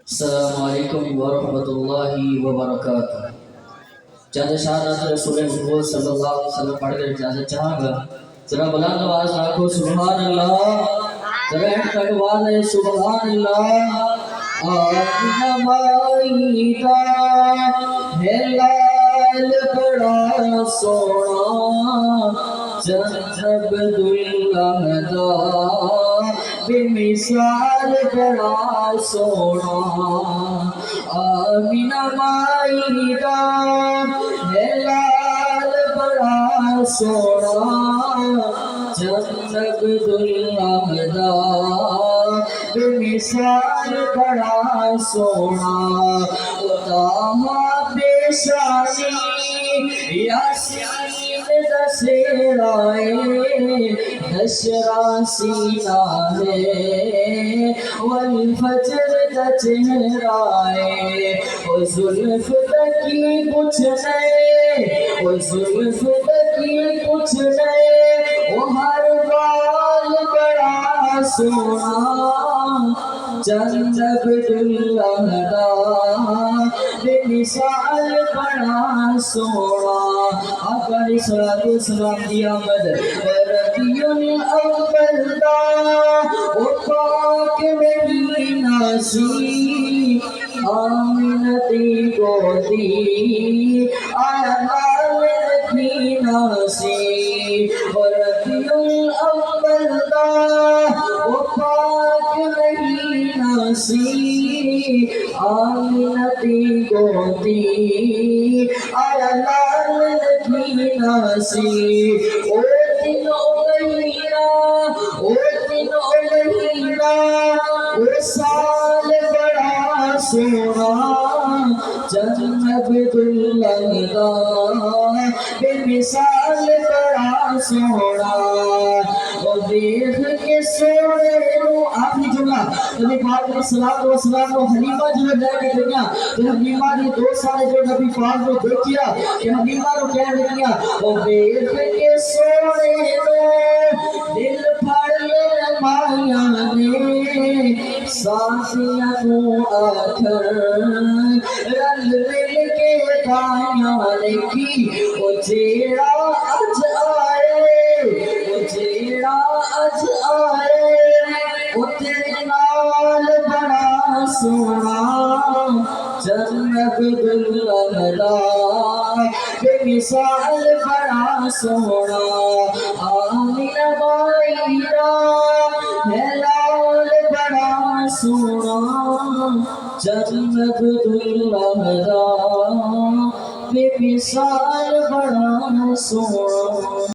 السلام علیکم ورحمۃ اللہ وبرکاتہ۔ چاہتے شہادت رسول محمد صلی اللہ علیہ وسلم پڑھ کر اجازت چاہاں گا۔ ذرا بلند آواز رکھو سبحان اللہ، ذرا تک آواز ہے سبحان اللہ۔ آمینہ مائی دا ہے لال بڑا سونا، جنب عبداللہ دا بے مثال بڑا سونا۔ آمینہ مائی دا ہے لال بڑا سونا، جنب عبداللہ دا بے مثال بڑا سونا۔ اتاہا پیشانی یاسین دسرائے، دشرا سینہ ہے والفجر دا چہرائے۔ او زلف تکی کچھ نئے، او زلف تکی کچھ نئے، او ہر بال بڑا سونا، جنب عبداللہ دا بے مثال بڑا سونا۔ آقا علیہ الصلوۃ والسلام دی آمد ربیع الاول دا او پاک مہینہ سی، آمینہ دی گودی آیا لال مدینہ سی۔ ربیع الاول دا او پاک مہینہ سی، آمینہ دی گودی آیا لال مدینہ سی۔ او دن او مہینہ، او دن او مہینہ، او سال بڑا سونا، جنب عبداللہ دا بے مثال بڑا سونا۔ او دیکھ کے سونے نو آخری جملہ نبی پاک علیہ الصلوۃ والسلام کو حلیمہ جو ہے لے کے گئیاں، کہ حلیمہ نے 2 سال جو نبی پاک کو دیکھیا کہ حلیمہ کو کہہ دیا او دیکھ کے سونے نو دل پھڑ لے مایا نے، ساتھیاں کو آکھر رل مل کے گایا نے کی۔ او جیڑا اج آئے، او جیڑا اج آئے، او تیرے نال بڑا سونا، جنب عبداللہ دا بے مثال بڑا سونا۔ آمینہ مائی دا ہے لال بڑا سونا، جنب عبداللہ دا بے مثال بڑا سونا۔